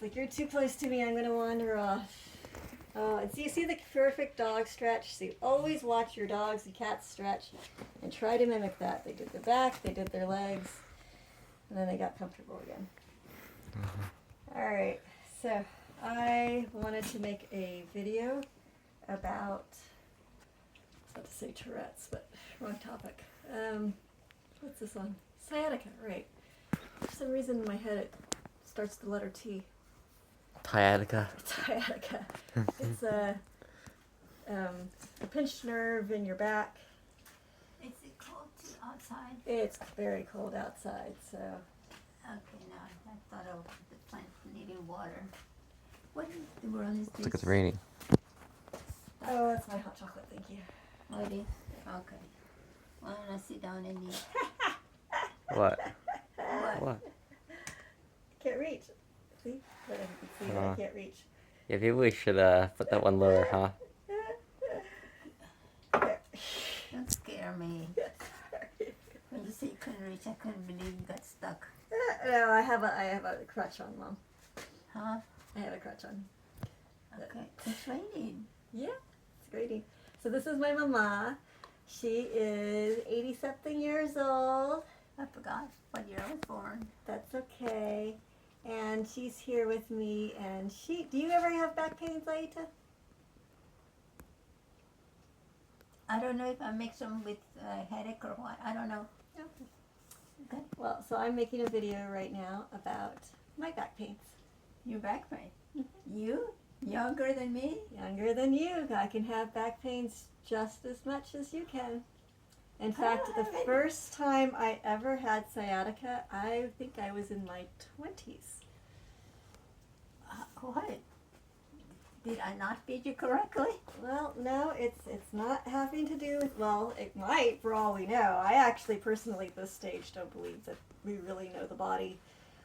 like you're too close to me, I'm going to wander off. Oh, and so you see the perfect dog stretch? So you always watch your dogs and cats stretch and try to mimic that. They did their back, they did their legs, and then they got comfortable again. Mm-hmm. All right, so I wanted to make a video about, I was about to say Tourette's, but wrong topic. What's this one? Sciatica, right. For some reason in my head it starts the letter T. Sciatica. Sciatica. It's a pinched nerve in your back. Is it cold outside? It's very cold outside, so. Okay, no, I thought of the plant needing water. What in the world is this? Looks like it's raining. Oh, that's my hot chocolate, thank you. Oh, it is? Okay. Why don't I sit down and eat? What? What? I can't reach. See? But you can see that I can't reach. Yeah, maybe we should put that one lower, huh? There. Don't scare me. When you say you couldn't reach, I couldn't believe you got stuck. No, I have a crutch on, Mom. Huh? I have a crutch on. Okay. It's raining. Yeah, it's great. So this is my mama. She is 80-something years old. I forgot what year I was born. That's okay. And she's here with me, and do you ever have back pains, Aita? I don't know if I mix them with headache or what. I don't know. Okay. Well, so I'm making a video right now about my back pains. Your back pain. You? Younger than me? Younger than you. I can have back pains just as much as you can. In fact, the first time I ever had sciatica, I think I was in my 20s. What? Did I not feed you correctly? Well, no, it's not having to do with, well, it might for all we know. I actually personally at this stage don't believe that we really know the body.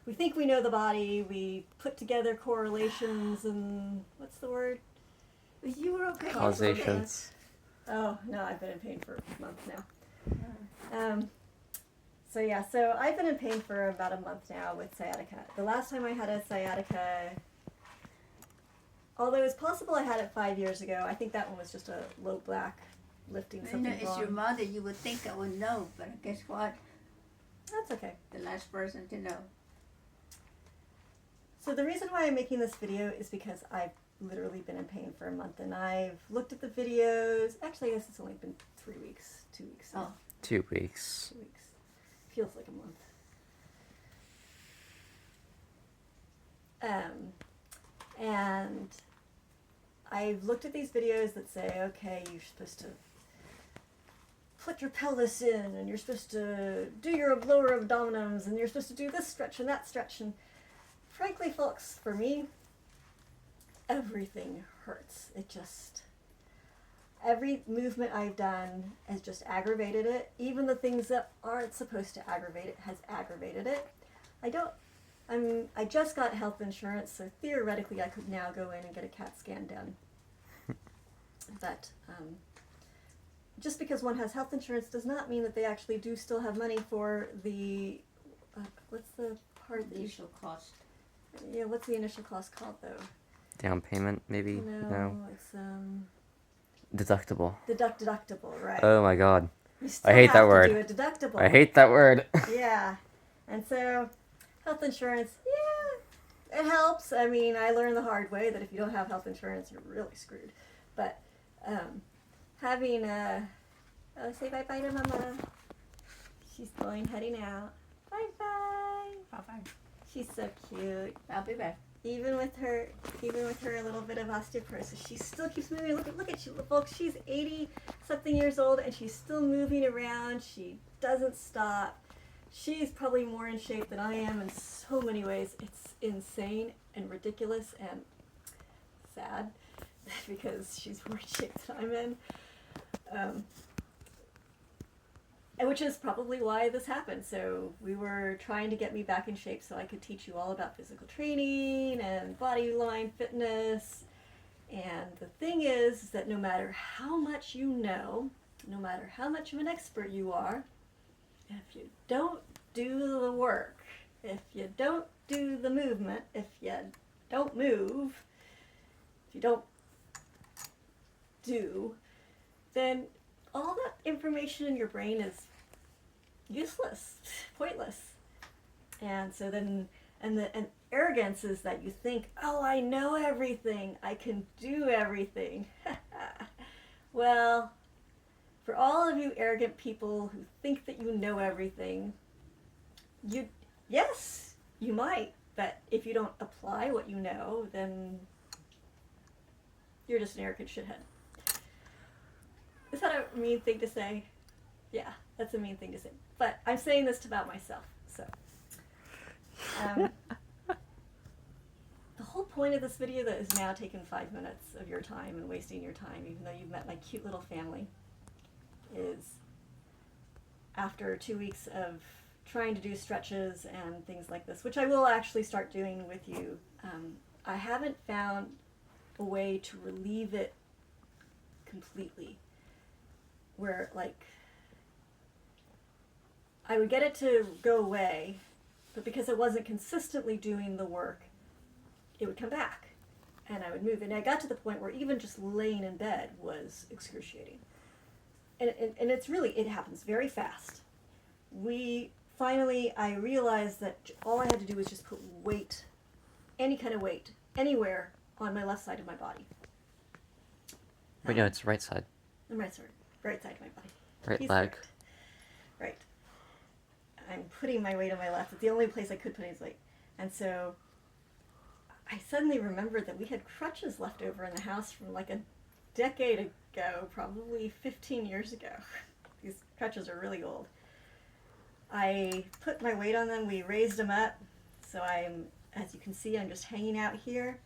We think we know the body, we put together correlations and, what's the word? You were okay. Causations. Oh, no, I've been in pain for months now. So I've been in pain for about a month now with sciatica. The last time I had a sciatica, although it's possible I had it 5 years ago, I think that one was just a low back lifting something wrong. It's your mother. You would think I would know, but guess what? That's okay. The last person to know. So the reason why I'm making this video is because I've literally been in pain for a month, and I've looked at the videos. Actually, I guess it's only been 3 weeks, 2 weeks. Oh. 2 weeks. 2 weeks. Feels like a month. And I've looked at these videos that say, okay, you're supposed to put your pelvis in, and you're supposed to do your lower abdominals, and you're supposed to do this stretch and that stretch. And frankly, folks, for me, everything hurts. Every movement I've done has just aggravated it. Even the things that aren't supposed to aggravate it has aggravated it. I just got health insurance, so theoretically I could now go in and get a CAT scan done. But just because one has health insurance does not mean that they actually do still have money for the, what's the part? The initial cost. Yeah, what's the initial cost called though? Down payment, maybe? No, it's Deductible. deductible, right? Oh my god. You still I hate have that to word. do a deductible. I hate that word. Yeah, and so health insurance, yeah, it helps. I mean, I learned the hard way that if you don't have health insurance, you're really screwed. But having say bye bye to Mama. She's heading out. Bye bye. Bye bye. She's so cute. I'll be back. Even with her a little bit of osteoporosis, she still keeps moving. Look at you, folks. She's 80-something years old, and she's still moving around. She doesn't stop. She's probably more in shape than I am in so many ways. It's insane and ridiculous and sad because she's more in shape than I'm in. And which is probably why this happened. So we were trying to get me back in shape so I could teach you all about physical training and body line fitness. And the thing is that no matter how much you know, no matter how much of an expert you are, if you don't do the work, if you don't do the movement, if you don't move, if you don't do, then all that information in your brain is useless, pointless. And so then, and arrogance is that you think, oh, I know everything, I can do everything. Well, for all of you arrogant people who think that you know everything, yes, you might, but if you don't apply what you know, then you're just an arrogant shithead. Is that a mean thing to say? Yeah, that's a mean thing to say. But I'm saying this about myself, so. The whole point of this video that is now taking 5 minutes of your time and wasting your time, even though you've met my cute little family, is after 2 weeks of trying to do stretches and things like this, which I will actually start doing with you. I haven't found a way to relieve it completely, where like I would get it to go away, but because I wasn't consistently doing the work, it would come back and I would move. And I got to the point where even just laying in bed was excruciating. And it's really, it happens very fast. I realized that all I had to do was just put weight, any kind of weight, anywhere on my left side of my body. Wait, no, it's right side. Right side of my body. Right He's leg. correct. Right. I'm putting my weight on my left. It's the only place I could put his weight. And so I suddenly remembered that we had crutches left over in the house from like a decade ago, probably 15 years ago. These crutches are really old. I put my weight on them, we raised them up, so as you can see, I'm just hanging out here.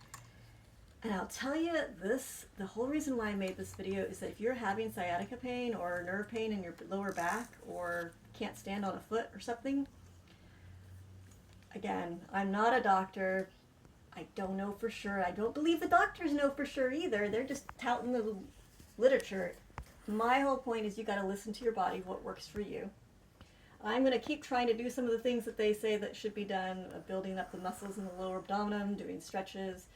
And I'll tell you the whole reason why I made this video is that if you're having sciatica pain or nerve pain in your lower back or can't stand on a foot or something, again, I'm not a doctor. I don't know for sure. I don't believe the doctors know for sure either. They're just touting the literature. My whole point is you got to listen to your body, what works for you. I'm going to keep trying to do some of the things that they say that should be done, building up the muscles in the lower abdomen, doing stretches,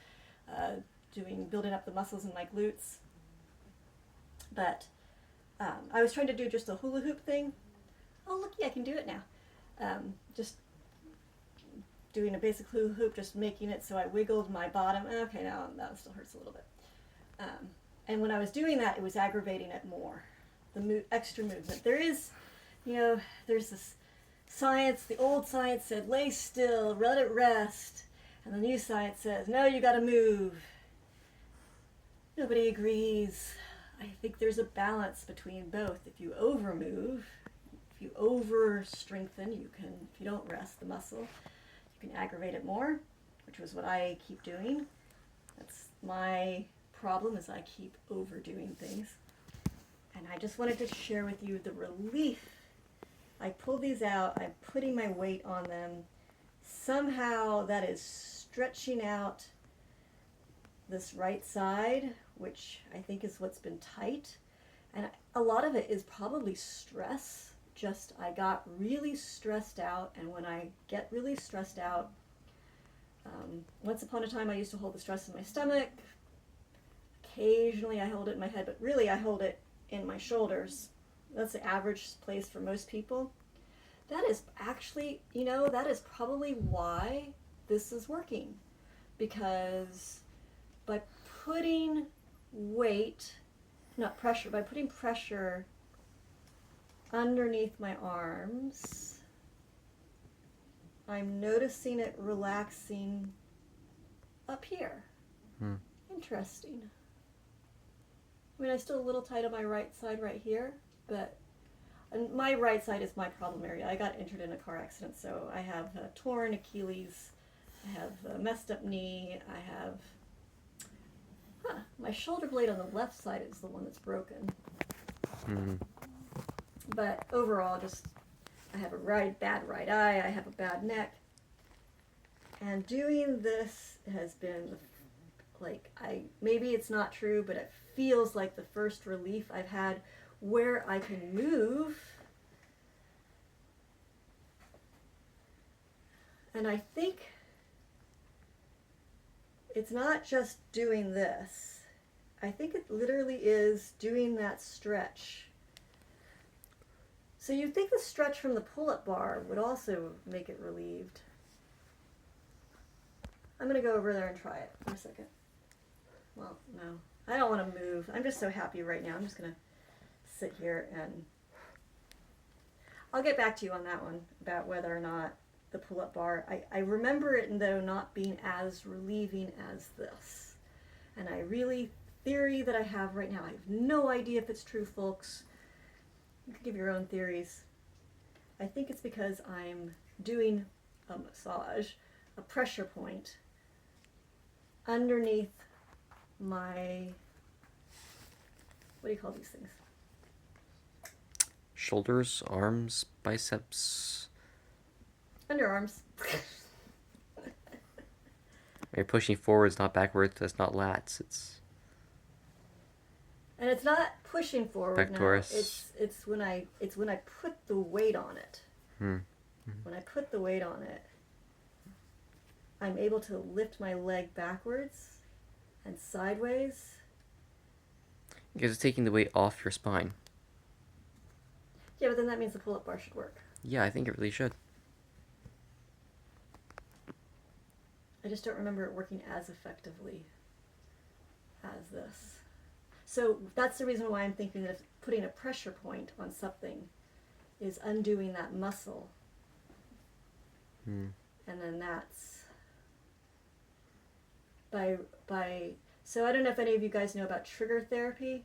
building up the muscles in my glutes. But I was trying to do just a hula hoop thing. Oh, looky, I can do it now. Just doing a basic hula hoop, just making it so I wiggled my bottom. Okay, now that still hurts a little bit. And when I was doing that, it was aggravating it more. The extra movement. There's this science, the old science said, lay still, let it rest. And the new science says, no, you gotta move. Nobody agrees. I think there's a balance between both. If you over move, if you over strengthen, if you don't rest the muscle, you can aggravate it more, which was what I keep doing. That's my problem, is I keep overdoing things. And I just wanted to share with you the relief. I pull these out, I'm putting my weight on them. Somehow that is stretching out this right side, which I think is what's been tight. And a lot of it is probably stress. Just I got really stressed out, and when I get really stressed out, once upon a time I used to hold the stress in my stomach. Occasionally I hold it in my head, but really I hold it in my shoulders. That's the average place for most people. That is actually, that is probably why this is working. Because by putting by putting pressure underneath my arms, I'm noticing it relaxing up here. Interesting. I mean, I'm still a little tight on my right side right here, but my right side is my problem area. I got injured in a car accident, so I have a torn Achilles, I have a messed up knee, I have, my shoulder blade on the left side is the one that's broken. But overall, I have a bad right eye, I have a bad neck, and doing this has been maybe it's not true, but it feels like the first relief I've had where I can move. And I think it's not just doing this. I think it literally is doing that stretch. So you'd think the stretch from the pull-up bar would also make it relieved. I'm going to go over there and try it for a second. Well, no. I don't want to move. I'm just so happy right now. I'm just going to sit here and I'll get back to you on that one about whether or not the pull-up bar. I remember it, though, not being as relieving as this. And I really, theory that I have right now, I have no idea if it's true, folks. You can give your own theories. I think it's because I'm doing a massage, a pressure point, underneath my, what do you call these things? Shoulders, arms, biceps. Underarms. You're pushing forwards, not backwards. That's not lats. And it's not pushing forward Pectoris. now. It's when I put the weight on it. Hmm. When I put the weight on it, I'm able to lift my leg backwards and sideways. Because it's taking the weight off your spine. Yeah, but then that means the pull-up bar should work. Yeah, I think it really should. I just don't remember it working as effectively as this. So that's the reason why I'm thinking that putting a pressure point on something is undoing that muscle. Hmm. And then that's so I don't know if any of you guys know about trigger therapy.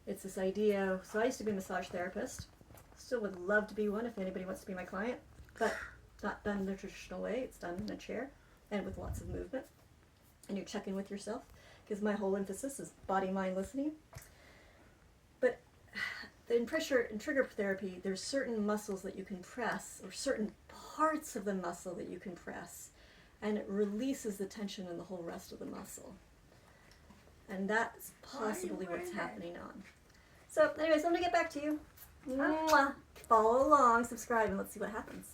It's this idea. So I used to be a massage therapist. Still would love to be one if anybody wants to be my client, but not done the traditional way. It's done in a chair and with lots of movement. And you're checking with yourself because my whole emphasis is body, mind, listening. But in trigger therapy, there's certain muscles that you can press, or certain parts of the muscle that you can press, and it releases the tension in the whole rest of the muscle. And that's possibly what's happening on. So anyways, I'm going to get back to you. Mwah. Follow along, subscribe, and let's see what happens.